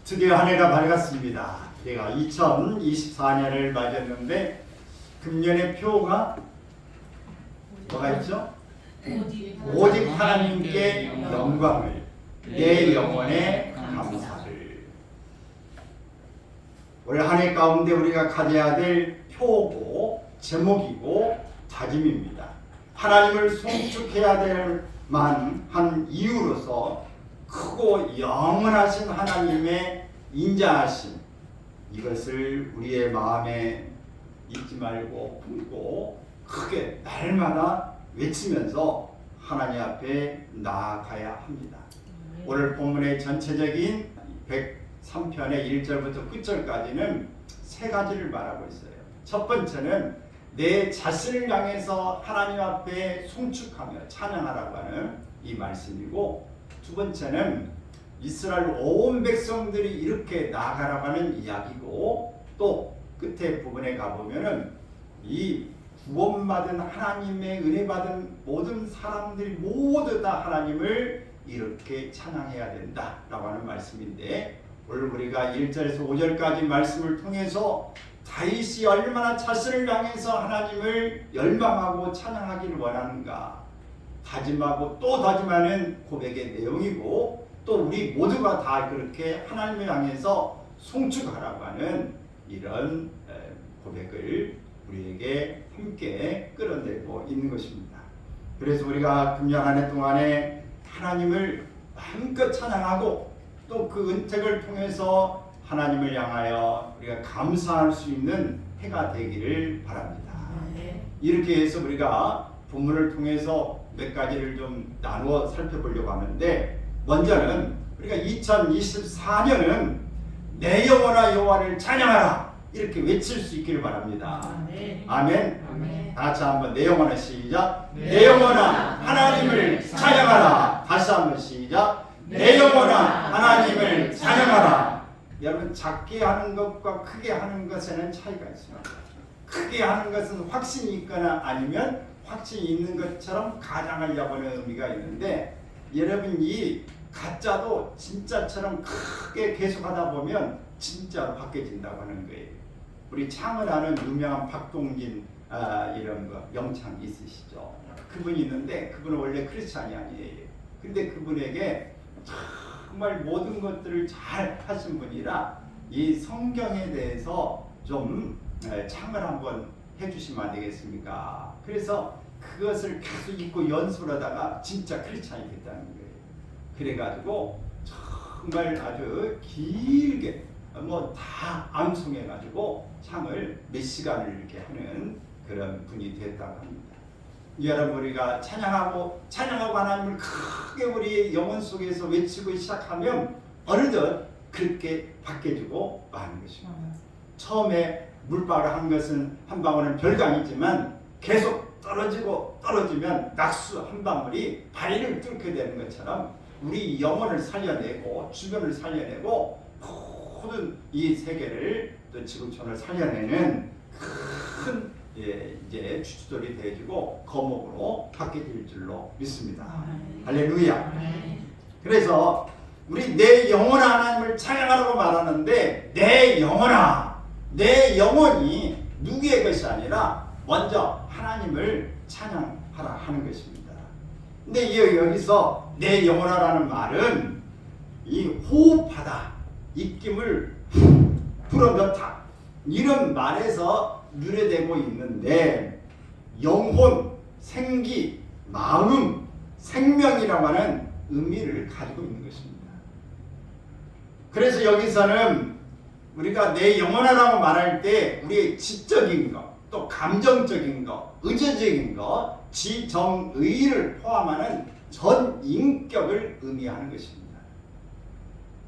드디어 한 해가 밝았습니다. 제가 2024년을 맞았는데 금년의 표가 뭐가 있죠? 오직 하나님께 영광을, 내 영혼의 감사를. 올 한 해 가운데 우리가 가져야 될 표고 제목이고 다짐입니다. 하나님을 송축해야 될 만한 이유로서 크고 영원하신 하나님의 인자하심, 이것을 우리의 마음에 잊지 말고 품고 크게 날마다 외치면서 하나님 앞에 나아가야 합니다. 오늘 본문의 전체적인 103편의 1절부터 9절까지는 세 가지를 말하고 있어요. 첫 번째는 내 자신을 향해서 하나님 앞에 송축하며 찬양하라고 하는 이 말씀이고, 두 번째는 이스라엘 온 백성들이 이렇게 나아가라고 하는 이야기고, 또 끝에 부분에 가보면은 이 구원받은 하나님의 은혜 받은 모든 사람들이 모두 다 하나님을 이렇게 찬양해야 된다라고 하는 말씀인데, 오늘 우리가 1절에서 5절까지 말씀을 통해서 다윗이 얼마나 자신을 향해서 하나님을 열망하고 찬양하기를 원하는가 다짐하고 또 다짐하는 고백의 내용이고, 또 우리 모두가 다 그렇게 하나님을 향해서 송축하라고 하는 이런 고백을 우리에게 함께 끌어내고 있는 것입니다. 그래서 우리가 금년 한 해 동안에 하나님을 마음껏 찬양하고 또 그 은택을 통해서 하나님을 향하여 우리가 감사할 수 있는 해가 되기를 바랍니다. 이렇게 해서 우리가 본문을 통해서 몇 가지를 좀 나누어 살펴보려고 하는데, 먼저는 우리가 2024년은 내 영혼아 여호와를 찬양하라 이렇게 외칠 수 있기를 바랍니다. 아멘. 다 같이 한번 내 영혼아 시작. 내 영혼아 하나님을 찬양하라. 다시 한번 시작. 내 영혼아 하나님을 찬양하라. 여러분, 작게 하는 것과 크게 하는 것에는 차이가 있습니다. 크게 하는 것은 확신이 있거나 아니면 확신이 있는 것처럼 가장하려고 하는 의미가 있는데, 여러분 이 가짜도 진짜처럼 크게 계속하다 보면 진짜로 바뀌어진다고 하는 거예요. 우리 창을 아는 유명한 박동진 이런 거 영창 있으시죠? 그분이 있는데 그분은 원래 크리스찬이 아니에요. 근데 그분에게 정말 모든 것들을 잘 하신 분이라 이 성경에 대해서 좀 창을 한번 해주시면 안 되겠습니까? 그래서 그것을 계속 읽고 연습을 하다가 진짜 크리스찬이 됐다는 거예요. 그래가지고 정말 아주 길게 뭐 다 암송해가지고 창을 몇 시간을 이렇게 하는 그런 분이 됐다고 합니다. 여러분, 우리가 찬양하고 하나님을 크게 우리 영혼 속에서 외치고 시작하면 어느덧 그렇게 바뀌어지고 마는 것입니다. 처음에 물방울 한 것은 한 방울은 별강이지만 계속 떨어지면 낙수 한 방울이 바위를 뚫게 되는 것처럼 우리 영혼을 살려내고 주변을 살려내고 모든 이 세계를 또 지구촌을 살려내는 큰 이제 주춧돌이 되어지고 거목으로 바뀌어질 줄로 믿습니다. 할렐루야. 그래서 우리 내 영혼아 하나님을 찬양하라고 말하는데, 내 영혼아, 내 영혼이 누구의 것이 아니라 먼저 하나님을 찬양하라 하는 것입니다. 근데 여기서 내 영혼아라는 말은 이 호흡하다, 입김을 불어넣다, 이런 말에서 유래되고 있는데, 영혼, 생기, 마음, 생명이라고 하는 의미를 가지고 있는 것입니다. 그래서 여기서는 우리가 내 영혼아라고 말할 때 우리의 지적인 것, 또 감정적인 것, 의제적인 것, 지정의를 포함하는 전 인격을 의미하는 것입니다.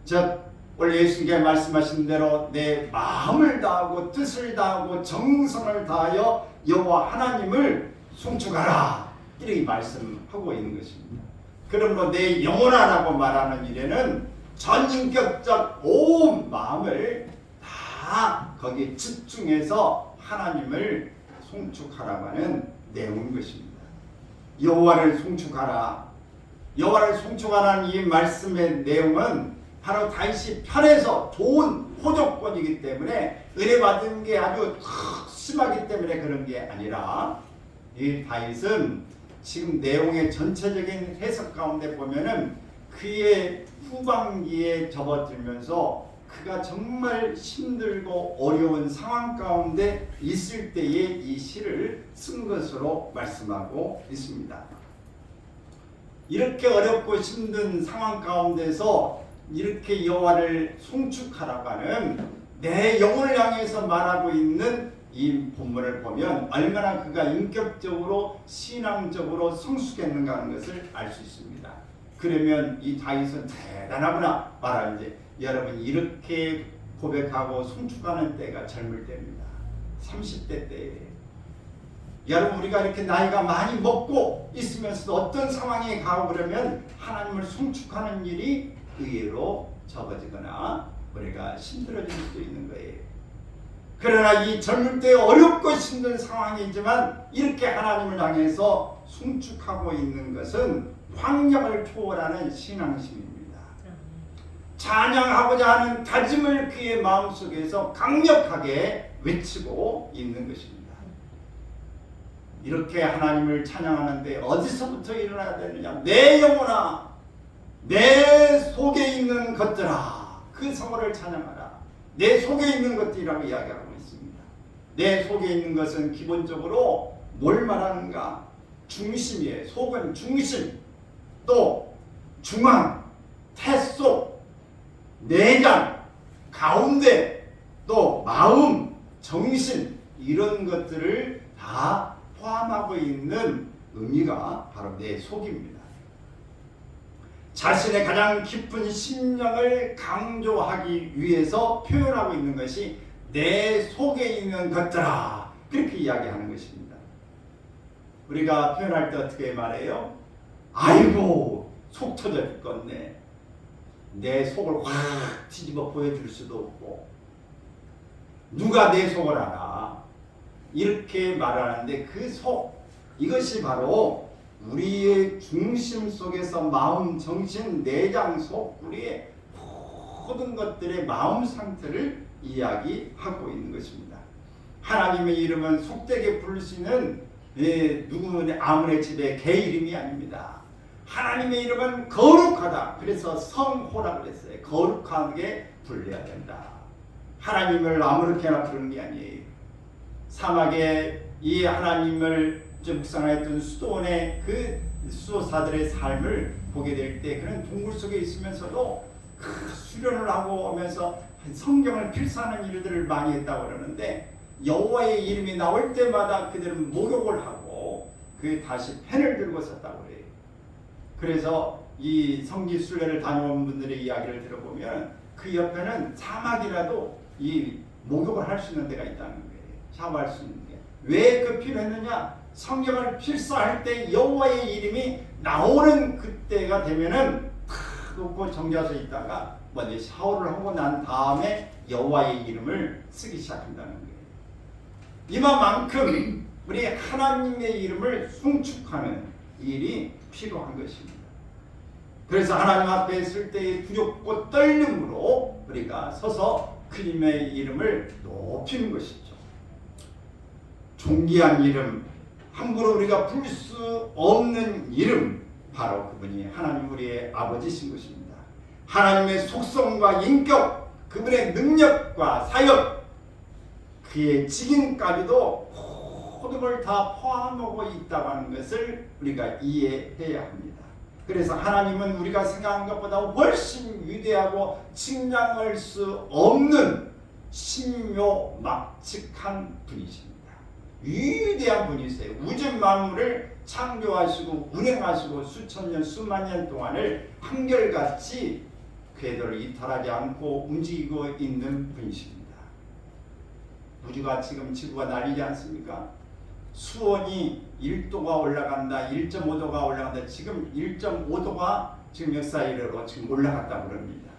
즉 원래 예수님께 말씀하신 대로 내 마음을 다하고 뜻을 다하고 정성을 다하여 여호와 하나님을 송축하라 이렇게 말씀하고 있는 것입니다. 그러므로 내 영혼아라고 말하는 일에는 전인격적 온 마음을 다 거기에 집중해서 하나님을 송축하라고 하는 내용인 것입니다. 여호와를 송축하라. 여호와를 송축하라는 이 말씀의 내용은 바로 다윗이 편해서 좋은 호족권이기 때문에 은혜 받은 게 아주 심하기 때문에 그런 게 아니라 이 다윗은 지금 내용의 전체적인 해석 가운데 보면은 그의 후반기에 접어들면서 그가 정말 힘들고 어려운 상황 가운데 있을 때에 이 시를 쓴 것으로 말씀하고 있습니다. 이렇게 어렵고 힘든 상황 가운데서 이렇게 여호와를 송축하라고 하는 내 영혼을 향해서 말하고 있는 이 본문을 보면 얼마나 그가 인격적으로 신앙적으로 성숙했는가 하는 것을 알 수 있습니다. 그러면 이 다윗은 대단하구나 말하는데 여러분 이렇게 고백하고 송축하는 때가 젊을 때입니다. 30대 때에 여러분 우리가 이렇게 나이가 많이 먹고 있으면서도 어떤 상황에 가고 그러면 하나님을 송축하는 일이 의외로 적어지거나 우리가 힘들어질 수도 있는 거예요. 그러나 이 젊을 때 어렵고 힘든 상황이지만 이렇게 하나님을 향해서 송축하고 있는 것은 황량을 초월하는 신앙심입니다. 찬양하고자 하는 다짐을 그의 마음속에서 강력하게 외치고 있는 것입니다. 이렇게 하나님을 찬양하는데 어디서부터 일어나야 되느냐? 내 영혼아, 내 속에 있는 것들아, 그 성호를 찬양하라. 내 속에 있는 것들이라고 이야기하고 있습니다. 내 속에 있는 것은 기본적으로 뭘 말하는가? 중심이에요. 속은 중심, 또 중앙, 태속, 내장, 가운데, 또 마음, 정신 이런 것들을 다 포함하고 있는 의미가 바로 내 속입니다. 자신의 가장 깊은 심령을 강조하기 위해서 표현하고 있는 것이 내 속에 있는 것들아 그렇게 이야기하는 것입니다. 우리가 표현할 때 어떻게 말해요? 아이고 속 터져 죽겠네. 내 속을 확 뒤집어 보여줄 수도 없고 누가 내 속을 알아? 이렇게 말하는데 그 속, 이것이 바로 우리의 중심 속에서 마음, 정신, 내장 속 우리의 모든 것들의 마음 상태를 이야기하고 있는 것입니다. 하나님의 이름은 속되게 부를 수 있는 누구는 아무의 집의 개 이름이 아닙니다. 하나님의 이름은 거룩하다. 그래서 성호라고 그랬어요. 거룩하게 불려야 된다. 하나님을 아무렇게나 부르는 게 아니에요. 사막에 이 하나님을 묵상했던 수도원의 그 수도사들의 삶을 보게 될 때 그는 동굴 속에 있으면서도 수련을 하고 오면서 성경을 필사하는 일들을 많이 했다고 그러는데 여호와의 이름이 나올 때마다 그들은 목욕을 하고 그 다시 펜을 들고 섰다고 그래요. 그래서 이 성지 순례를 다녀온 분들의 이야기를 들어보면 그 옆에는 사막이라도 이 목욕을 할 수 있는 데가 있다는 거예요. 샤워할 수 있는 게. 왜 그 필요했느냐? 성경을 필사할 때 여호와의 이름이 나오는 그때가 되면은 탁 놓고 정자서 있다가 먼저 샤워를 하고 난 다음에 여호와의 이름을 쓰기 시작한다는 거예요. 이만큼 우리 하나님의 이름을 송축하는 일이 필요한 것입니다. 그래서 하나님 앞에 있을 때의 두렵고 떨림으로 우리가 서서 그님의 이름을 높이는 것이죠. 존귀한 이름, 함부로 우리가 부를 수 없는 이름, 바로 그분이 하나님 우리의 아버지신 것입니다. 하나님의 속성과 인격, 그분의 능력과 사역, 그의 직임까지도 모든 걸 다 포함하고 있다고 하는 것을 우리가 이해해야 합니다. 그래서 하나님은 우리가 생각한 것보다 훨씬 위대하고 측량할 수 없는 신묘막측한 분이십니다. 위대한 분이세요. 우주 만물을 창조하시고 운행하시고 수천 년 수만 년 동안을 한결같이 궤도를 이탈하지 않고 움직이고 있는 분이십니다. 우주가 지금 지구가 날리지 않습니까? 수온이 1도가 올라간다, 1.5도가 올라간다. 지금 1.5도가 지금 역사 이래로 지금 올라갔다고 그럽니다.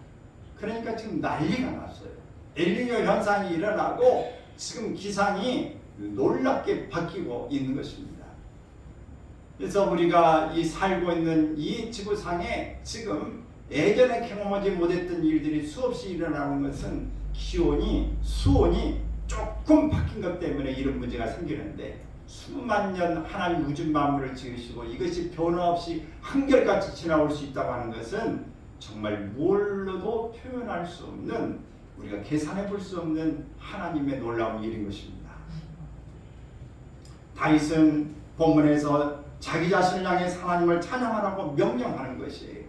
그러니까 지금 난리가 났어요. 엘니뇨 현상이 일어나고 지금 기상이 놀랍게 바뀌고 있는 것입니다. 그래서 우리가 이 살고 있는 이 지구상에 지금 예전에 경험하지 못했던 일들이 수없이 일어나는 것은 수온이 조금 바뀐 것 때문에 이런 문제가 생기는데, 수만 년 하나님 우주 만물을 지으시고 이것이 변화 없이 한결같이 지나올 수 있다고 하는 것은 정말 뭘로도 표현할 수 없는, 우리가 계산해 볼 수 없는 하나님의 놀라운 일인 것입니다. 다윗은 본문에서 자기 자신을 향해 하나님을 찬양하라고 명령하는 것이에요.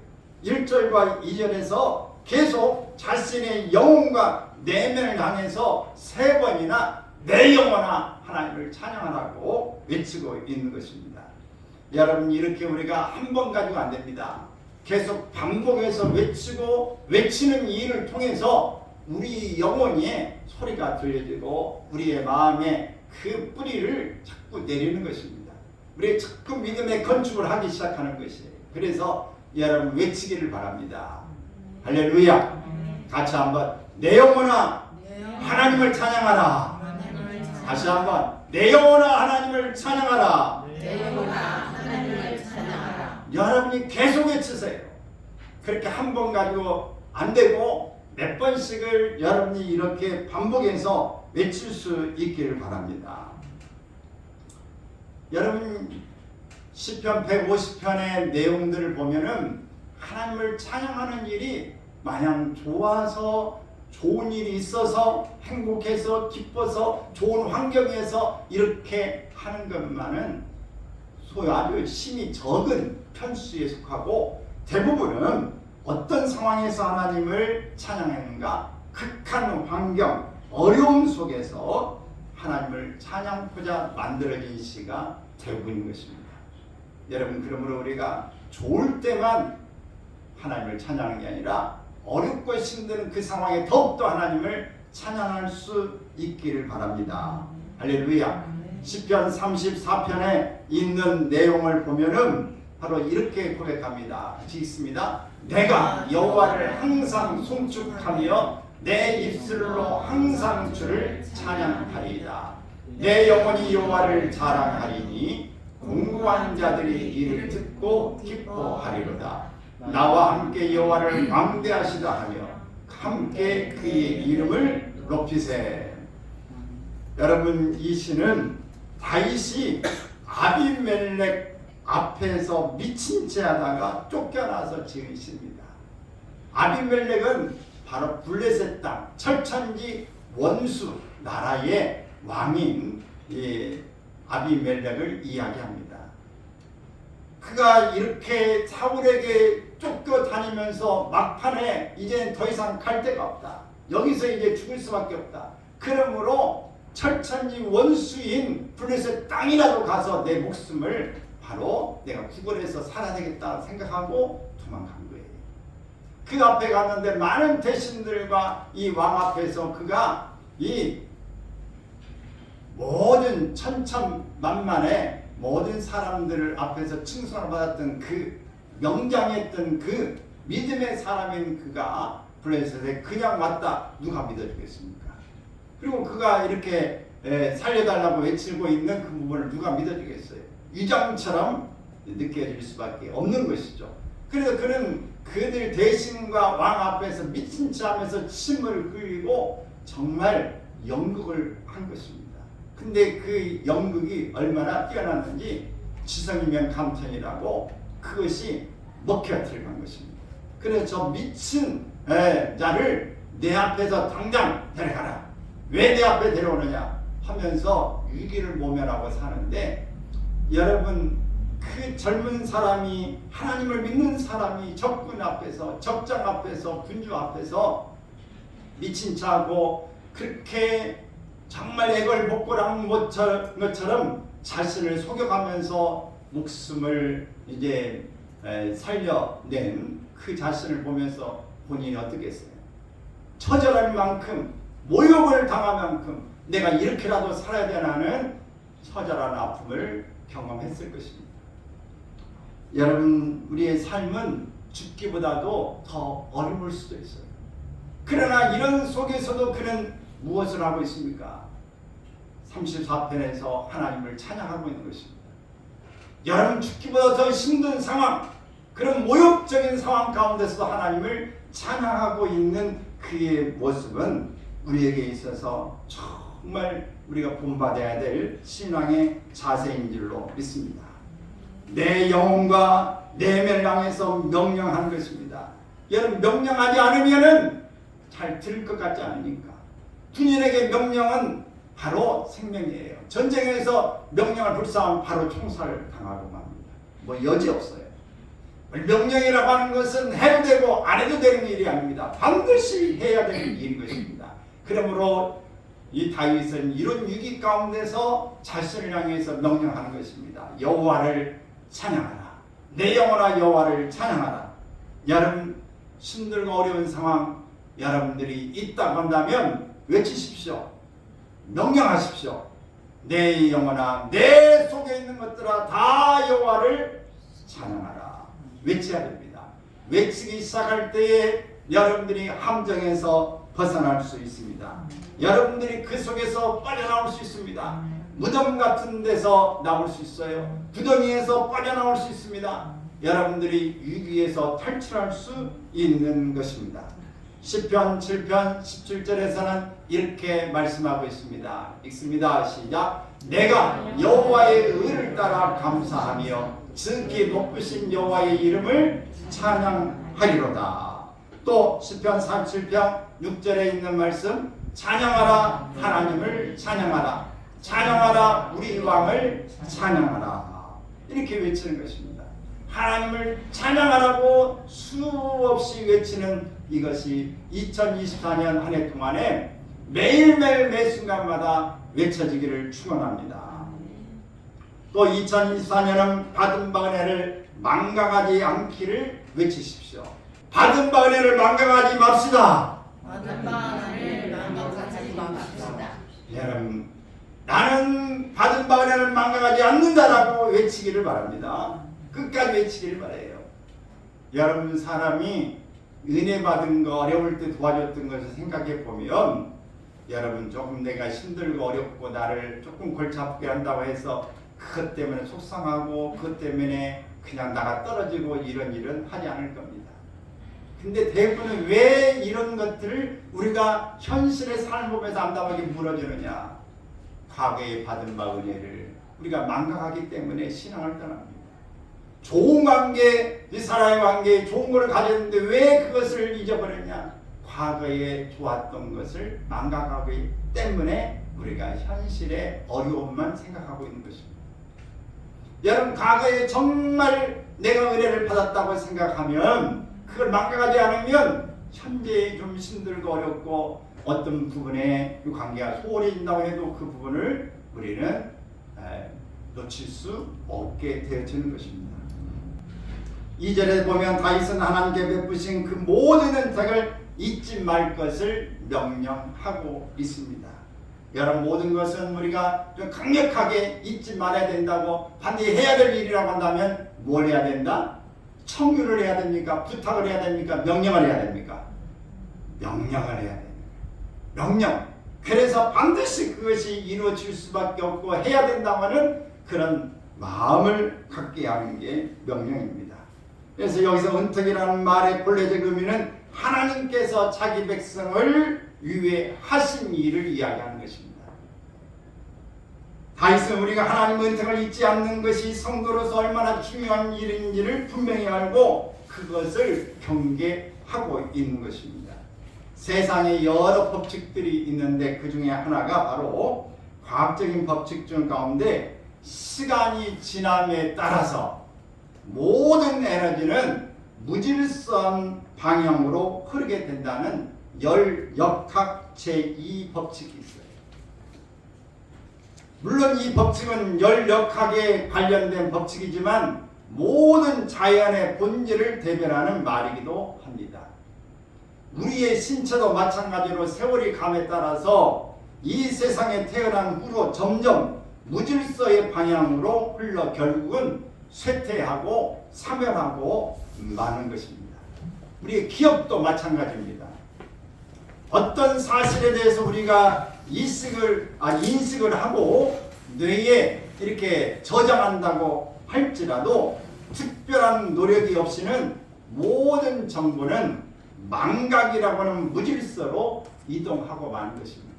1절과 2절에서 계속 자신의 영혼과 내면을 향해서 3번이나 내 영혼아 하나님을 찬양하라고 외치고 있는 것입니다. 여러분, 이렇게 우리가 한 번 가지고 안 됩니다. 계속 반복해서 외치는 일을 통해서 우리 영혼에 소리가 들려지고 우리의 마음에 그 뿌리를 자꾸 내리는 것입니다. 우리의 자꾸 믿음의 건축을 하기 시작하는 것이에요. 그래서 여러분 외치기를 바랍니다. 할렐루야. 같이 한번 내 영혼아 하나님을 찬양하라. 다시 한번 내 영혼아 하나님을 찬양하라. 내 영혼아 하나님을 찬양하라. 여러분이 계속 외치세요. 그렇게 한 번 가지고 안 되고 몇 번씩을 여러분이 이렇게 반복해서 외칠 수 있기를 바랍니다. 여러분, 시편 150편의 내용들을 보면은 하나님을 찬양하는 일이 마냥 좋아서, 좋은 일이 있어서, 행복해서, 기뻐서, 좋은 환경에서 이렇게 하는 것만은 소위 아주 힘이 적은 편수에 속하고, 대부분은 어떤 상황에서 하나님을 찬양했는가? 극한 환경, 어려움 속에서 하나님을 찬양하고자 만들어진 시가 대부분인 것입니다. 여러분, 그러므로 우리가 좋을 때만 하나님을 찬양하는 게 아니라 어렵고 힘든 그 상황에 더욱더 하나님을 찬양할 수 있기를 바랍니다. 할렐루야. 시편 34편에 있는 내용을 보면은 바로 이렇게 고백합니다. 같이 읽습니다. 내가 여호와를 항상 송축하며 내 입술로 항상 주를 찬양하리이다. 내 영혼이 여호와를 자랑하리니 공고한 자들이 이를 듣고 기뻐하리로다. 나와 함께 여호와를 광대하시다 하며 함께 그의 이름을 높이세. 여러분, 이 시는 다윗이 아비멜렉 앞에서 미친 채 하다가 쫓겨나서 지은 시입니다. 아비멜렉은 바로 블레셋 땅 철천지 원수 나라의 왕인 아비멜렉을 이야기합니다. 그가 이렇게 사울에게 쫓겨다니면서 막판에 이제는 더 이상 갈 데가 없다. 여기서 이제 죽을 수밖에 없다. 그러므로 철천지 원수인 블레셋 땅이라도 가서 내 목숨을 바로 내가 구걸해서 살아야 되겠다 생각하고 도망간 거예요. 그 앞에 갔는데 많은 대신들과 이 왕 앞에서 그가 이 모든 천천만만의 모든 사람들 앞에서 칭송을 받았던 그 명장했던 그 믿음의 사람인 그가 블레셋에 그냥 왔다. 누가 믿어주겠습니까? 그리고 그가 이렇게 살려달라고 외치고 있는 그 부분을 누가 믿어주겠어요? 위장처럼 느껴질 수밖에 없는 것이죠. 그래서 그는 그들 대신과 왕 앞에서 미친 체 하면서 침을 흘리고 정말 연극을 한 것입니다. 근데 그 연극이 얼마나 뛰어났는지 지성이면 감천이라고 그것이 먹혀야 들어간 것입니다. 그래서 저 미친 자를 내 앞에서 당장 데려가라. 왜 내 앞에 데려오느냐 하면서 위기를 모면하고 사는데, 여러분, 그 젊은 사람이, 하나님을 믿는 사람이 적군 앞에서, 적장 앞에서, 군주 앞에서 미친 자고 그렇게 정말 애걸복걸한 것처럼 자신을 속여가면서 목숨을 이제 살려낸 그 자신을 보면서 본인이 어떻게 했어요? 처절할 만큼, 모욕을 당할 만큼 내가 이렇게라도 살아야 되나는 처절한 아픔을 경험했을 것입니다. 여러분, 우리의 삶은 죽기보다도 더 어려울 수도 있어요. 그러나 이런 속에서도 그는 무엇을 하고 있습니까? 34편에서 하나님을 찬양하고 있는 것입니다. 여러분, 죽기보다 더 힘든 상황, 그런 모욕적인 상황 가운데서도 하나님을 찬양하고 있는 그의 모습은 우리에게 있어서 정말 우리가 본받아야 될 신앙의 자세인 줄로 믿습니다. 내 영혼과 내면을 향해서 명령하는 것입니다. 여러분, 명령하지 않으면은 잘 들을 것 같지 않으니까. 군인에게 명령은 바로 생명이에요. 전쟁에서 명령을 불사하면 바로 총살을 당하고 맙니다. 뭐 여지 없어요. 명령이라고 하는 것은 해도 되고 안 해도 되는 일이 아닙니다. 반드시 해야 되는 일인 것입니다. 그러므로 이 다윗은 이런 위기 가운데서 자신을 향해서 명령하는 것입니다. 여호와를 찬양하라. 내 영혼아 여호와를 찬양하라. 여러분, 힘들고 어려운 상황 여러분들이 있다고 한다면 외치십시오. 명령하십시오. 내 영혼아 내 속에 있는 것들아 다 여호와를 찬양하라. 외쳐야 됩니다. 외치기 시작할 때에 여러분들이 함정에서 벗어날 수 있습니다. 여러분들이 그 속에서 빠져나올 수 있습니다. 무덤 같은 데서 나올 수 있어요. 구덩이에서 빠져나올 수 있습니다. 여러분들이 위기에서 탈출할 수 있는 것입니다. 시편 7편 17절에서는 이렇게 말씀하고 있습니다. 읽습니다. 시작. 내가 여호와의 의를 따라 감사하며 지극히 높으신 여호와의 이름을 찬양하리로다. 또 시편 37편 6절에 있는 말씀, 찬양하라 하나님을 찬양하라, 찬양하라 우리 왕을 찬양하라. 이렇게 외치는 것입니다. 하나님을 찬양하라고 수없이 외치는 이것이 2024년 한 해 동안에 매일매일 매 순간마다 외쳐지기를 축원합니다. 또 2024년은 받은 바 은혜를 망각하지 않기를 외치십시오. 받은 바 은혜를 망각하지 맙시다. 받은 바 은혜를 망각하지 맙시다. 여러분, 나는 받은 바 은혜를 망각하지 않는다라고 외치기를 바랍니다. 끝까지 외치기를 바라요. 여러분, 사람이 은혜 받은 거, 어려울 때 도와줬던 것을 생각해 보면 여러분, 조금 내가 힘들고 어렵고 나를 조금 골치 아프게 한다고 해서 그것 때문에 속상하고 그것 때문에 그냥 나가 떨어지고 이런 일은 하지 않을 겁니다. 근데 대부분은 왜 이런 것들을 우리가 현실의 삶을 보면서 안답하게 물어주느냐? 과거에 받은 바 은혜를 우리가 망각하기 때문에 신앙을 떠납니다. 좋은 관계, 이 사람의 관계에 좋은 것을 가졌는데 왜 그것을 잊어버렸냐? 과거에 좋았던 것을 망각하기 때문에 우리가 현실의 어려움만 생각하고 있는 것입니다. 여러분, 과거에 정말 내가 은혜를 받았다고 생각하면 그걸 망각하지 않으면 현재에 좀 힘들고 어렵고 어떤 부분에 이 관계가 소홀해진다고 해도 그 부분을 우리는 놓칠 수 없게 되어지는 것입니다. 2절에 보면 다윗은 하나님께 베푸신 그 모든 은택을 잊지 말 것을 명령하고 있습니다. 여러분, 모든 것은 우리가 좀 강력하게 잊지 말아야 된다고 반드시 해야 될 일이라고 한다면 뭘 해야 된다? 청유를 해야 됩니까? 부탁을 해야 됩니까? 명령을 해야 됩니까? 명령을 해야 됩니다. 명령. 그래서 반드시 그것이 이루어질 수밖에 없고 해야 된다고 하는 그런 마음을 갖게 하는 게 명령입니다. 그래서 여기서 은택이라는 말의 본래적 의미는 하나님께서 자기 백성을 위해 하신 일을 이야기하는 것입니다. 다윗은 우리가 하나님의 은택을 잊지 않는 것이 성도로서 얼마나 중요한 일인지를 분명히 알고 그것을 경계하고 있는 것입니다. 세상에 여러 법칙들이 있는데 그 중에 하나가 바로 과학적인 법칙 중 가운데 시간이 지남에 따라서 모든 에너지는 무질서한 방향으로 흐르게 된다는 열역학 제2법칙이 있어요. 물론 이 법칙은 열역학에 관련된 법칙이지만 모든 자연의 본질을 대변하는 말이기도 합니다. 우리의 신체도 마찬가지로 세월이 감에 따라서 이 세상에 태어난 후로 점점 무질서의 방향으로 흘러 결국은 쇠퇴하고 사멸하고 마는 것입니다. 우리의 기억도 마찬가지입니다. 어떤 사실에 대해서 우리가 인식을 하고 뇌에 이렇게 저장한다고 할지라도 특별한 노력이 없이는 모든 정보는 망각이라고 하는 무질서로 이동하고 마는 것입니다.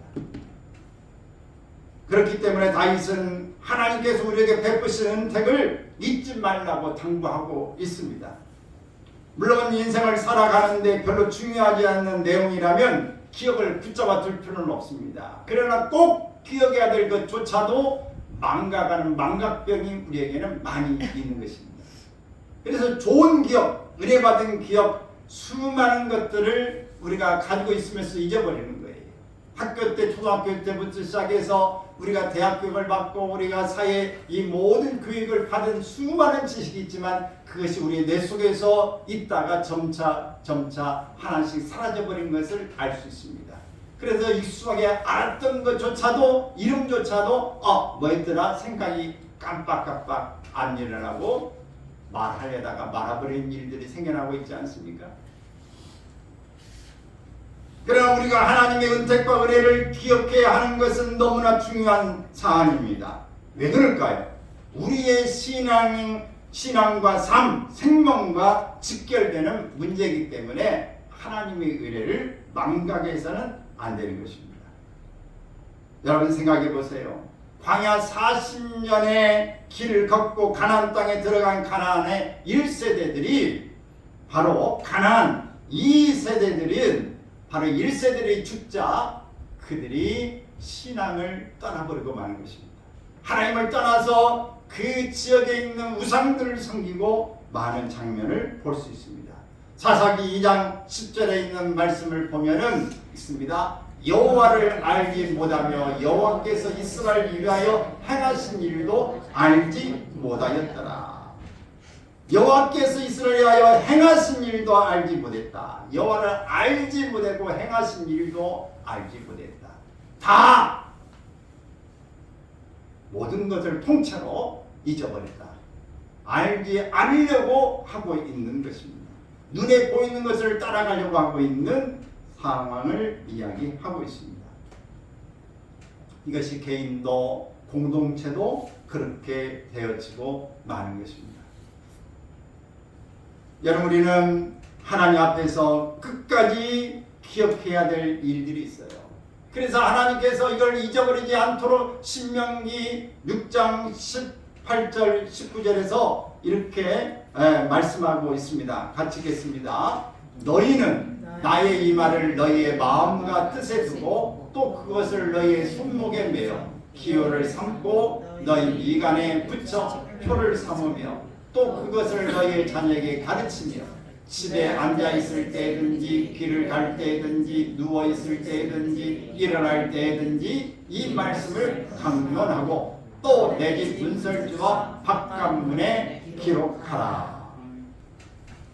그렇기 때문에 다윗은 하나님께서 우리에게 베푸신 은택을 잊지 말라고 당부하고 있습니다. 물론 인생을 살아가는데 별로 중요하지 않는 내용이라면 기억을 붙잡아 둘 필요는 없습니다. 그러나 꼭 기억해야 될 것조차도 망각하는 망각병이 우리에게는 많이 있는 것입니다. 그래서 좋은 기억, 은혜받은 기억, 수많은 것들을 우리가 가지고 있으면서 잊어버리는 거예요. 학교 때, 초등학교 때부터 시작해서 우리가 대학교를 받고 우리가 사회 이 모든 교육을 받은 수많은 지식이 있지만 그것이 우리 뇌 속에서 있다가 점차 하나씩 사라져버린 것을 알 수 있습니다. 그래서 익숙하게 알았던 것조차도 이름조차도 뭐였더라 생각이 깜빡깜빡 안 일어나고 말하려다가 말아버린 일들이 생겨나고 있지 않습니까? 그러나 우리가 하나님의 은택과 은혜를 기억해야 하는 것은 너무나 중요한 사안입니다. 왜 그럴까요? 우리의 신앙과 삶, 생명과 직결되는 문제이기 때문에 하나님의 은혜를 망각해서는 안 되는 것입니다. 여러분 생각해 보세요. 광야 40년의 길을 걷고 가나안 땅에 들어간 가나안의 1세대들이 바로 가나안 2세대들은 바로 1세대들의 죽자 그들이 신앙을 떠나버리고 마는 것입니다. 하나님을 떠나서 그 지역에 있는 우상들을 섬기고 많은 장면을 볼 수 있습니다. 사사기 2장 10절에 있는 말씀을 보면은 있습니다. 여호와를 알지 못하며 여호와께서 이스라엘을 위하여 행하신 일도 알지 못하였더라. 여호와께서 이스라엘을 위하여 행하신 일도 알지 못했다. 여호와를 알지 못하고 행하신 일도 알지 못했다. 다 모든 것을 통째로 잊어버렸다. 알지 않으려고 하고 있는 것입니다. 눈에 보이는 것을 따라가려고 하고 있는 상황을 이야기하고 있습니다. 이것이 개인도 공동체도 그렇게 되어지고 마는 것입니다. 여러분 우리는 하나님 앞에서 끝까지 기억해야 될 일들이 있어요. 그래서 하나님께서 이걸 잊어버리지 않도록 신명기 6장 18절 19절에서 이렇게 말씀하고 있습니다. 같이 읽겠습니다. 너희는 나의 이 말을 너희의 마음과 뜻에 두고 또 그것을 너희의 손목에 매어 기호를 삼고 너희 미간에 붙여 표를 삼으며 또 그것을 너희의 자녀에게 가르치며 집에 앉아있을 때든지 길을 갈 때든지 누워있을 때든지 일어날 때든지 이 말씀을 강론하고 또 내 집 문설주와 바깥문에 기록하라.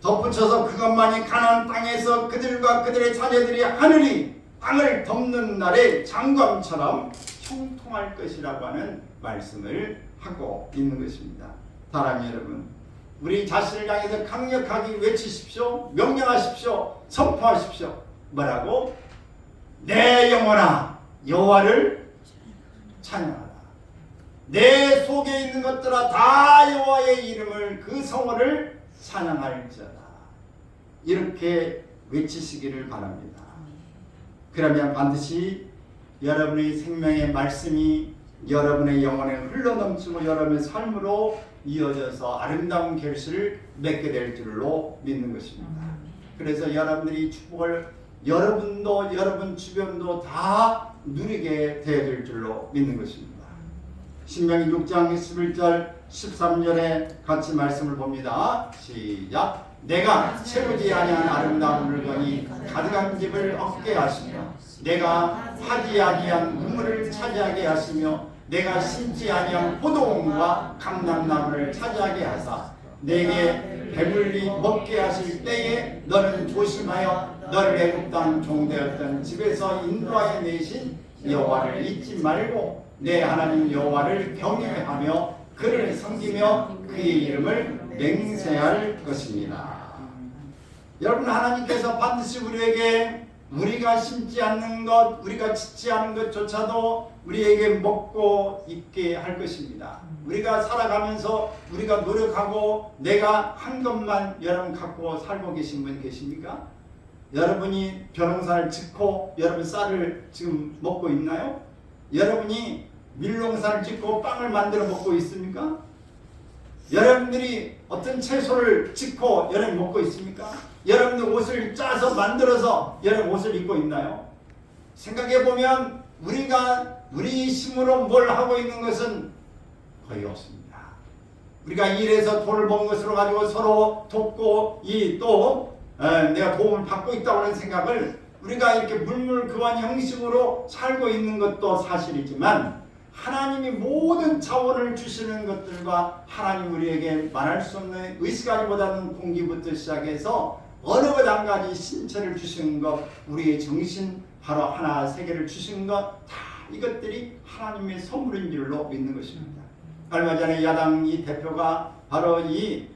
덧붙여서 그것만이 가나안 땅에서 그들과 그들의 자녀들이 하늘이 땅을 덮는 날의 장관처럼 형통할 것이라고 하는 말씀을 하고 있는 것입니다. 사랑하는 여러분, 우리 자신을 향해서 강력하게 외치십시오. 명령하십시오. 선포하십시오. 뭐라고? 내 영혼아 여호와를 찬양하라. 내 속에 있는 것들아 다 여호와의 이름을 그 성호를 찬양할지어다. 이렇게 외치시기를 바랍니다. 그러면 반드시 여러분의 생명의 말씀이 여러분의 영혼에 흘러넘치고 여러분의 삶으로 이어져서 아름다운 결실을 맺게 될 줄로 믿는 것입니다. 그래서 여러분들이 축복을 여러분도 여러분 주변도 다 누리게 되어질 줄로 믿는 것입니다. 신명기 6장 11절 13절에 같이 말씀을 봅니다. 시작. 내가 채우지 아니한 아름다운 물건이 가득한 집을 얻게 하시며 내가 파지 아니한 우물을 차지하게 하시며 내가 심지 아니한 포도원과 감람나무를 차지하게 하사 내게 배불리 먹게 하실 때에 너는 조심하여 너를 애굽 땅 종되었던 집에서 인도하여 내신 여호와를 잊지 말고 내 하나님 여호와를 경외하며 그를 섬기며 그의 이름을 맹세할 것입니다. 여러분 하나님께서 반드시 우리에게 우리가 심지 않는 것, 우리가 짓지 않은 것조차도 우리에게 먹고 있게 할 것입니다. 우리가 살아가면서 우리가 노력하고 내가 한 것만 여러분 갖고 살고 계신 분 계십니까? 여러분이 벼농사를 짓고 여러분 쌀을 지금 먹고 있나요? 여러분이 밀농사를 짓고 빵을 만들어 먹고 있습니까? 여러분들이 어떤 채소를 짓고 여러분 먹고 있습니까? 여러분들 옷을 짜서 만들어서 여러분 옷을 입고 있나요? 생각해보면 우리가 우리 힘으로 뭘 하고 있는 것은 거의 없습니다. 우리가 일해서 돈을 번 것으로 가지고 서로 돕고 내가 도움을 받고 있다고 하는 생각을 우리가 이렇게 물물교환 형식으로 살고 있는 것도 사실이지만 하나님이 모든 자원을 주시는 것들과 하나님 우리에게 말할 수 없는 의식하기보다는 공기부터 시작해서 어느 것 한 가지 신체를 주시는 것, 우리의 정신 바로 하나 세 개를 주시는 것, 다 이것들이 하나님의 선물인 줄로 믿는 것입니다. 얼마 전에 야당 이 대표가 바로 이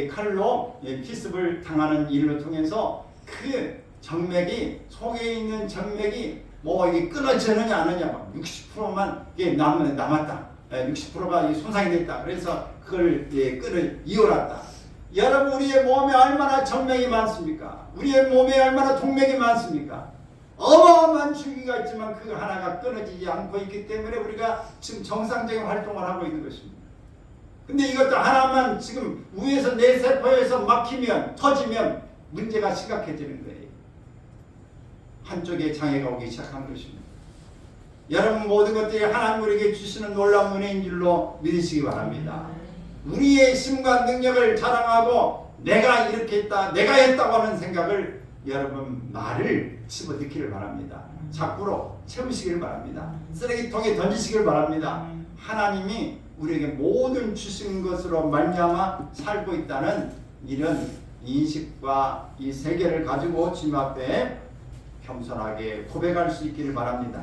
칼로 피습을 당하는 일을 통해서 그 정맥이 속에 있는 정맥이 이게 끊어지느냐 안 하느냐 60%만 이게 남았다. 60%가 손상이 됐다. 그래서 그걸 이어놨다. 여러분 우리의 몸에 얼마나 정맥이 많습니까? 우리의 몸에 얼마나 동맥이 많습니까? 어마어마한 주기가 있지만 그 하나가 끊어지지 않고 있기 때문에 우리가 지금 정상적인 활동을 하고 있는 것입니다. 근데 이것도 하나만 지금 위에서 내 세포에서 막히면 터지면 문제가 심각해지는 거예요. 한쪽에 장애가 오기 시작한 것입니다. 여러분 모든 것들이 하나님 우리에게 주시는 놀라운 은혜인 줄로 믿으시기 바랍니다. 우리의 힘과 능력을 자랑하고 내가 이렇게 했다, 내가 했다고 하는 생각을 여러분 말을 집어넣기를 바랍니다. 자꾸로 채우시길 바랍니다. 쓰레기통에 던지시길 바랍니다. 하나님이 우리에게 모든 주신 것으로 말미암아 살고 있다는 이런 인식과 이 세계를 가지고 주님 앞에 겸손하게 고백할 수 있기를 바랍니다.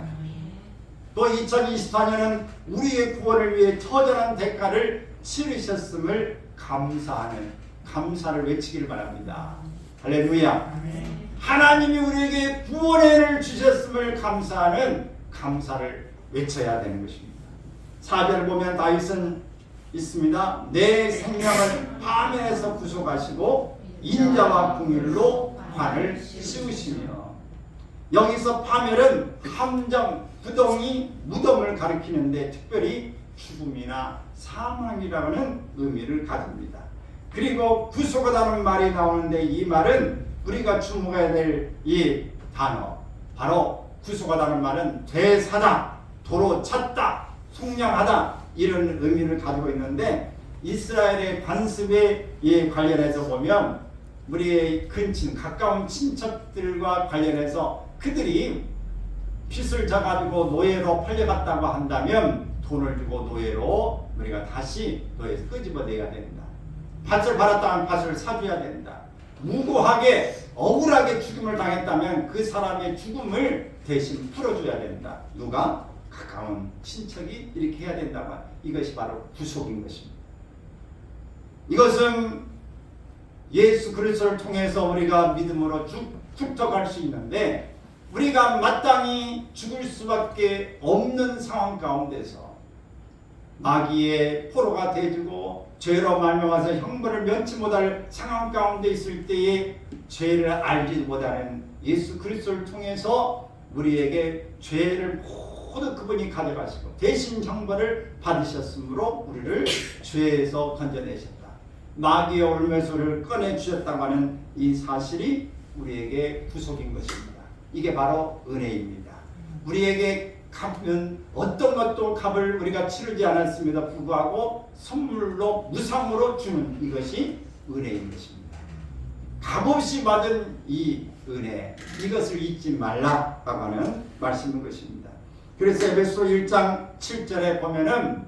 또 2024년은 우리의 구원을 위해 처절한 대가를 치르셨음을 감사를 외치기를 바랍니다. 할렐루야. 하나님이 우리에게 구원의 은혜를 주셨음을 감사하는 감사를 외쳐야 되는 것입니다. 4절을 보면 다윗은 있습니다. 내 생명을 파멸해서 구속하시고 인자와 긍휼로 관을 씌우시며. 여기서 파멸은 함정, 부동이 무덤을 가리키는데 특별히 죽음이나 사망이라는 의미를 가집니다. 그리고 구속하다는 말이 나오는데 이 말은 우리가 주목해야 될 이 단어, 바로 구속하다는 말은 되사다, 도로 찾다, 속량하다 이런 의미를 가지고 있는데 이스라엘의 관습에 관련해서 보면 우리의 근친, 가까운 친척들과 관련해서 그들이 빚을 져가지고 노예로 팔려갔다고 한다면 돈을 주고 노예로 우리가 다시 노예에서 끄집어내야 된다. 밭을 팔았다면 밭을 사줘야 된다. 무고하게 억울하게 죽음을 당했다면 그 사람의 죽음을 대신 풀어줘야 된다. 누가? 가까운 친척이 이렇게 해야 된다고. 이것이 바로 구속인 것입니다. 이것은 예수 그리스도를 통해서 우리가 믿음으로 축적할 수 있는데 우리가 마땅히 죽을 수밖에 없는 상황 가운데서 마귀의 포로가 되어주고 죄로 말미암아서 형벌을 면치 못할 상황 가운데 있을 때에 죄를 알지 못하는 예수 그리스도를 통해서 우리에게 죄를 모두 그분이 가져가시고 대신 형벌을 받으셨으므로 우리를 죄에서 건져내셨다. 마귀의 올매소를 꺼내주셨다고 하는 이 사실이 우리에게 구속인 것입니다. 이게 바로 은혜입니다. 우리에게 값은 어떤 것도 값을 우리가 치르지 않았음에도 불구하고 선물로 무상으로 주는 이것이 은혜인 것입니다. 값없이 받은 이 은혜, 이것을 잊지 말라라고 하는 말씀인 것입니다. 그래서 에베소 1장 7절에 보면은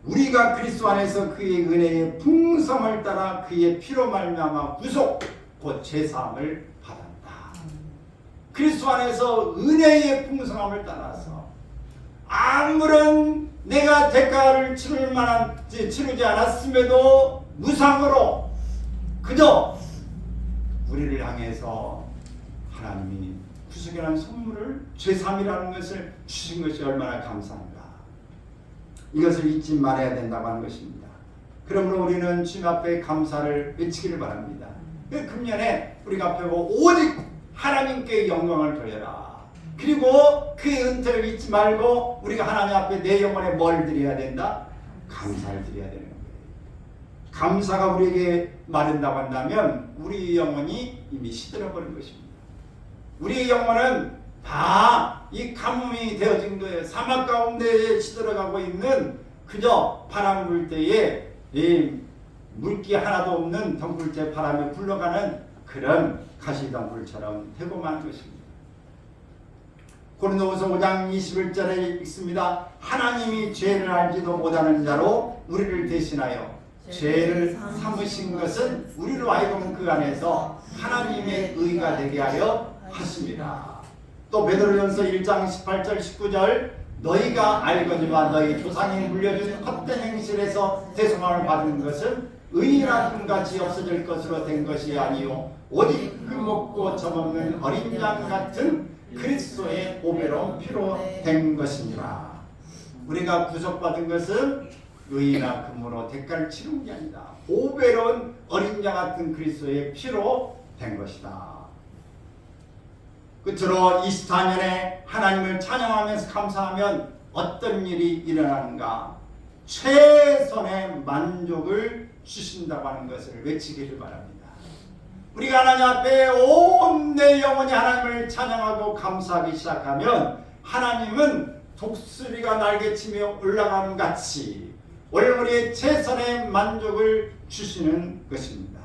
우리가 그리스도 안에서 그의 은혜의 풍성을 따라 그의 피로 말미암아 구속 곧 죄사함을 받았다. 그리스도 안에서 은혜의 풍성함을 따라서 아무런 내가 대가를 치르지 않았음에도 무상으로 그저 우리를 향해서 하나님이 추수기라는 선물을 제3이라는 것을 주신 것이 얼마나 감사한가. 이것을 잊지 말아야 된다고 하는 것입니다. 그러므로 우리는 주님 앞에 감사를 외치기를 바랍니다. 금년에 우리가 배우고 오직 하나님께 영광을 돌려라. 그리고 그의 은혜를 잊지 말고 우리가 하나님 앞에 내 영혼에 뭘 드려야 된다? 감사를 드려야 되는 거예요. 감사가 우리에게 마른다고 한다면 우리 영혼이 이미 시들어버린 것입니다. 우리의 영혼은 다 이 가뭄이 되어진 거예요. 사막 가운데에 시들어가고 있는 그저 바람 불 때에 이 물기 하나도 없는 덩굴째 바람에 굴러가는 그런 가시덩굴처럼 되고 마는 것입니다. 고린도후서 5장 21절에 읽습니다. 하나님이 죄를 알지도 못하는 자로 우리를 대신하여 죄를 삼으신 것은 우리로 하여금 그 안에서 하나님의 의가 되게 하여 하십니다. 또 베드로전서 1장 18절 19절 너희가 알거니와 너희 조상이 물려준 헛된 행실에서 대속함을 받은 것은 의인이나 금같이 없어질 것으로 된 것이 아니요 오직 그 먹고 젖먹는 어린 양 같은 그리스도의 보배로운 피로 된 것이니라. 우리가 구속받은 것은 의인이나 금으로 대가를 치른 게 아니다. 보배로운 어린 양 같은 그리스도의 피로 된 것이다. 끝으로 24년에 하나님을 찬양하면서 감사하면 어떤 일이 일어나는가? 최선의 만족을 주신다고 하는 것을 외치기를 바랍니다. 우리가 하나님 앞에 온 내 영혼이 하나님을 찬양하고 감사하기 시작하면 하나님은 독수리가 날개치며 올라가는 같이 오늘 우리의 최선의 만족을 주시는 것입니다.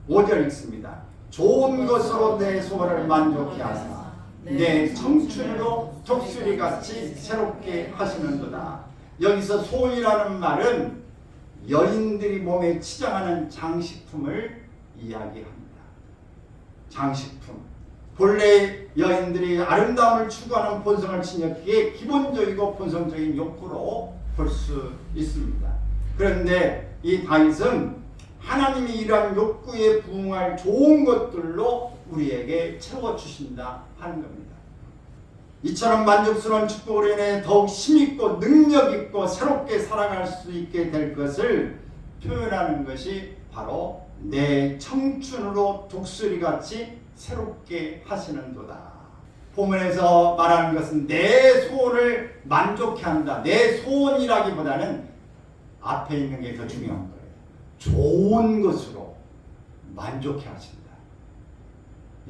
5절 읽습니다. 좋은 것으로 내 소원을 만족케 하사 내 청춘으로 독수리같이 새롭게 하시는도다. 여기서 소원이라는 말은 여인들이 몸에 치장하는 장식품을 이야기합니다. 장식품. 본래 여인들이 아름다움을 추구하는 본성을 지녔기에 기본적이고 본성적인 욕구로 볼 수 있습니다. 그런데 이 다윗은 하나님이 이러한 욕구에 부응할 좋은 것들로 우리에게 채워주신다 하는 겁니다. 이처럼 만족스러운 축복으로 인해 더욱 힘있고 능력있고 새롭게 살아갈 수 있게 될 것을 표현하는 것이 바로 내 청춘으로 독수리같이 새롭게 하시는도다. 본문에서 말하는 것은 내 소원을 만족케 한다. 내 소원이라기보다는 앞에 있는 게 더 중요한 거예요. 좋은 것으로 만족케 하신다.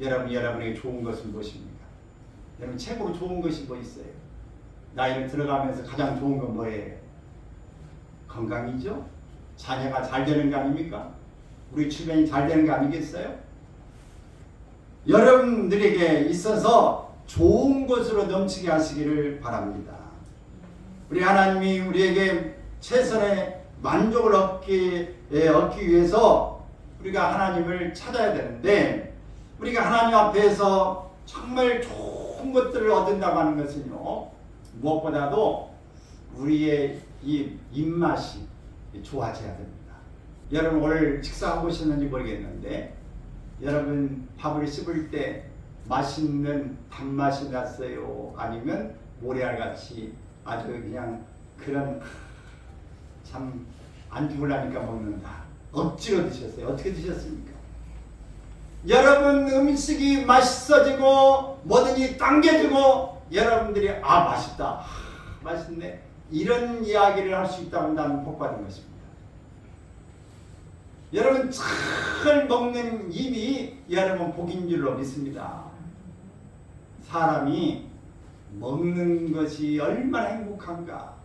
여러분에게 좋은 것은 무엇입니까? 여러분 최고로 좋은 것이 뭐 있어요? 나이를 들어가면서 가장 좋은 건 뭐예요? 건강이죠? 자녀가 잘 되는 거 아닙니까? 우리 주변이 잘 되는 거 아니겠어요? 여러분들에게 있어서 좋은 것으로 넘치게 하시기를 바랍니다. 우리 하나님이 우리에게 최선의 만족을 얻기 위해서 우리가 하나님을 찾아야 되는데 우리가 하나님 앞에서 정말 좋은 것들을 얻는다고 하는 것은요 무엇보다도 우리의 이 입맛이 좋아져야 됩니다. 여러분 오늘 식사하고 오셨는지 모르겠는데 여러분 밥을 씹을 때 맛있는 단맛이 났어요? 아니면 모래알같이 아주 그냥 그런 참 안 죽으려니까 먹는다. 억지로 드셨어요? 어떻게 드셨습니까? 여러분 음식이 맛있어지고 뭐든지 당겨지고 여러분들이 아 맛있다, 맛있네 이런 이야기를 할 수 있다면 나는 복받은 것입니다. 여러분 잘 먹는 입이 여러분 복인 줄로 믿습니다. 사람이 먹는 것이 얼마나 행복한가.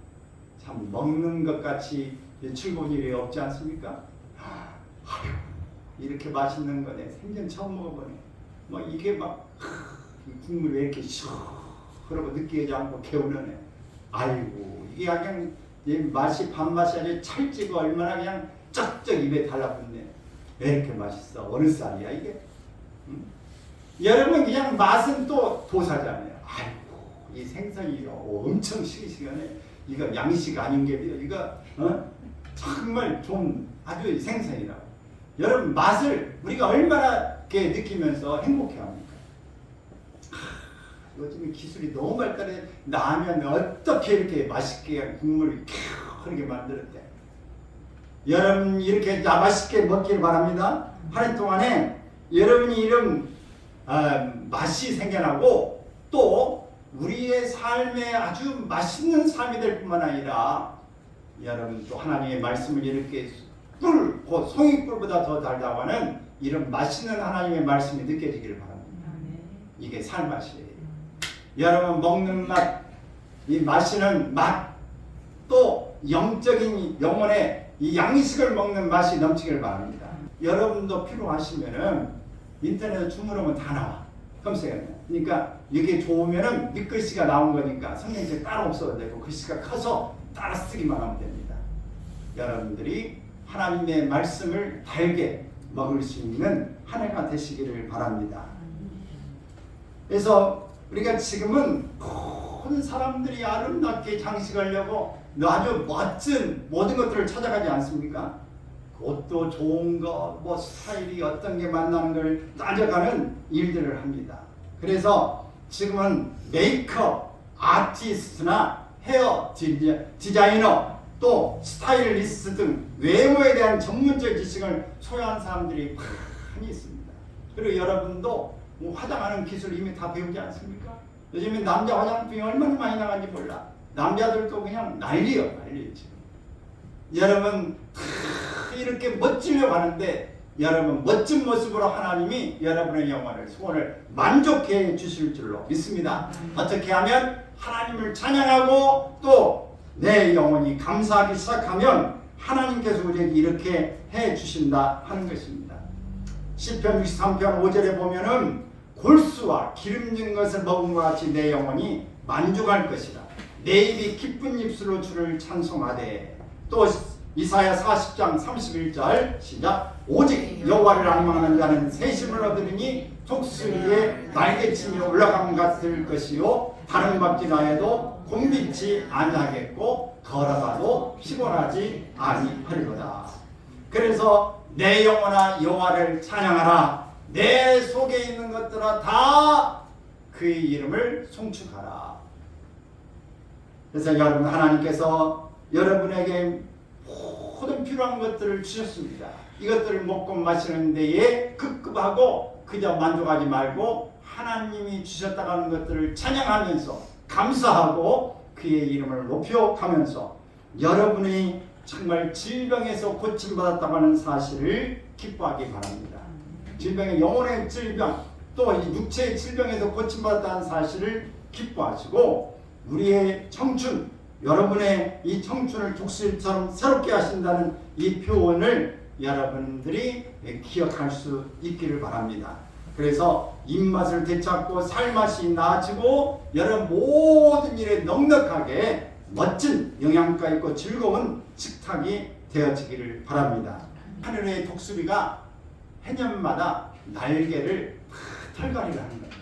참 먹는 것 같이 즐거운 일이 없지 않습니까? 아유, 이렇게 맛있는 거네. 생전 처음 먹어보네. 뭐 이게 막 국물이 왜 이렇게 시원하고 느끼하지 않고 개운하네. 아이고 이게 그냥 맛이 밥맛이 아주 찰지고 얼마나 그냥 쩍쩍 입에 달라붙네. 왜 이렇게 맛있어? 어느 쌀이야 이게? 응? 여러분 그냥 맛은 또 도사잖아요. 아이고 이 생선이 엄청 시기시간에 이거 양식 아닌 게 이거 정말 좀 아주 생선이라고. 여러분 맛을 우리가 얼마나 이렇게 느끼면서 행복해합니까? 요즘에 기술이 너무 발달해 라면 어떻게 이렇게 맛있게 국물을 그렇게 만들었대. 여러분 이렇게 맛있게 먹기를 바랍니다. 한 해 동안에 여러분이 이런 맛이 생겨나고 또 우리의 삶에 아주 맛있는 삶이 될 뿐만 아니라 여러분 또 하나님의 말씀을 이렇게 꿀, 송이꿀보다 더 달다고 하는 이런 맛있는 하나님의 말씀이 느껴지기를 바랍니다. 이게 살맛이에요. 여러분 먹는 맛, 이 마시는 맛, 또 영적인 영혼의 이 양식을 먹는 맛이 넘치기를 바랍니다. 여러분도 필요하시면은 인터넷에 주문하면 다 나와. 검색하면. 그러니까 이게 좋으면은 밑글씨가 나온 거니까 성경책 따로 없어도 되고 글씨가 커서 따라 쓰기만 하면 됩니다. 여러분들이 하나님의 말씀을 달게 먹을 수 있는 한 해가 되시기를 바랍니다. 그래서 우리가 지금은 모든 사람들이 아름답게 장식하려고 아주 멋진 모든 것들을 찾아가지 않습니까? 옷도 좋은 거, 뭐 스타일이 어떤 게 만나는 걸 따져가는 일들을 합니다. 그래서 지금은 메이크업 아티스트나 헤어 디자이너 또 스타일리스트 등 외모에 대한 전문적 지식을 소유한 사람들이 많이 있습니다. 그리고 여러분도 뭐 화장하는 기술 이미 다 배우지 않습니까? 요즘에 남자 화장품이 얼마나 많이 나간지 몰라. 남자들도 그냥 난리요 지금. 여러분 이렇게 멋지려고 하는데 여러분 멋진 모습으로 하나님이 여러분의 영혼을 소원을 만족해 주실 줄로 믿습니다. 어떻게 하면 하나님을 찬양하고 또 내 영혼이 감사하기 시작하면 하나님께서 우리에게 이렇게 해 주신다 하는 것입니다. 시편 63편 5절에 보면은 골수와 기름진 것을 먹은 것 같이 내 영혼이 만족할 것이라. 내 입이 기쁜 입술로 주를 찬송하되. 또 이사야 40장 31절 시작. 오직 여호와를 앙망하는 자는 새 힘을 얻으리니 독수리의 날개치며 올라감 같을 것이요 다른 박쥐나에도 곤비치 아니하겠고 걸어가도 피곤하지 아니하리로다. 그래서 내 영혼아 여호와를 찬양하라. 내 속에 있는 것들아 다 그의 이름을 송축하라. 그래서 여러분 하나님께서 여러분에게 모든 필요한 것들을 주셨습니다. 이것들을 먹고 마시는 데에 급급하고 그저 만족하지 말고 하나님이 주셨다고 하는 것들을 찬양하면서 감사하고 그의 이름을 높여가면서 여러분이 정말 질병에서 고침받았다고 하는 사실을 기뻐하기 바랍니다. 질병의 영혼의 질병 또 이 육체의 질병에서 고침받았다는 사실을 기뻐하시고 우리의 청춘 여러분의 이 청춘을 독수리처럼 새롭게 하신다는 이 표현을 여러분들이 기억할 수 있기를 바랍니다. 그래서 입맛을 되찾고 살맛이 나아지고 여러분 모든 일에 넉넉하게 멋진 영양가 있고 즐거운 식탁이 되어지기를 바랍니다. 하늘의 독수리가 해년마다 날개를 털갈이를 하는 거예요.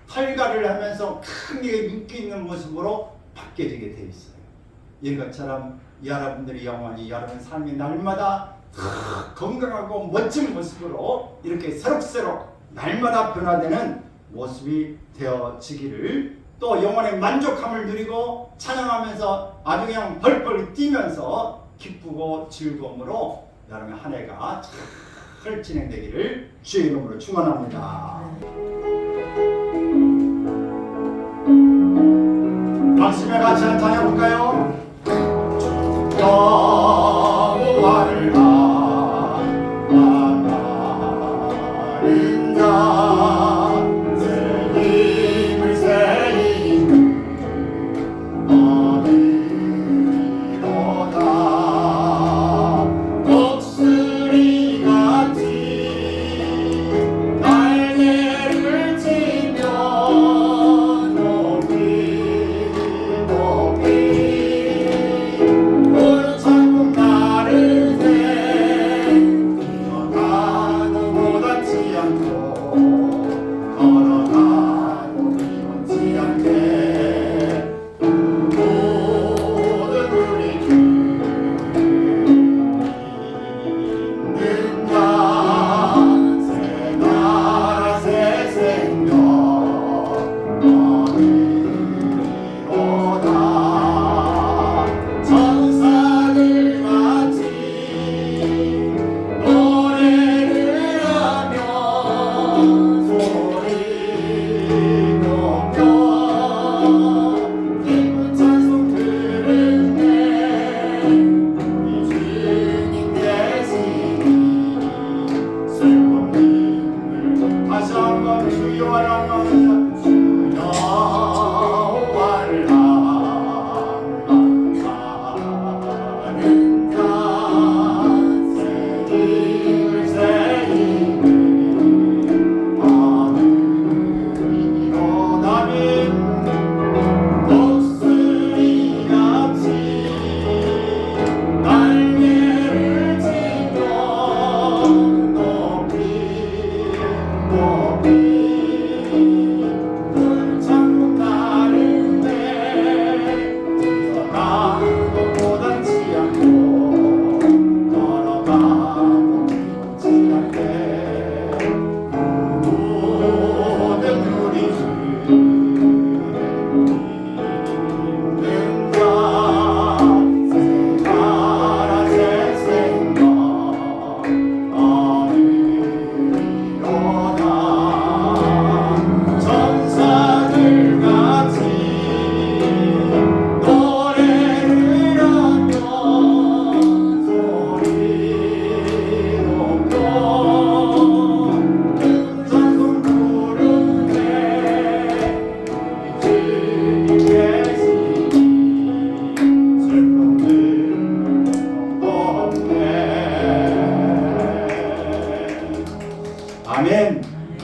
털갈이를 하면서 크게 인기 있는 모습으로 바뀌어지게 되어 있어요. 이것처럼 여러분들의 영혼이 여러분 삶의 날마다 건강하고 멋진 모습으로 이렇게 새록새록 날마다 변화되는 모습이 되어지기를 또 영혼의 만족함을 누리고 찬양하면서 아주 그냥 벌벌 뛰면서 기쁘고 즐거움으로 여러분의 한 해가 잘 진행되기를 주의 이름으로 축원합니다. 박수며 같이 한번 찬양해볼까요?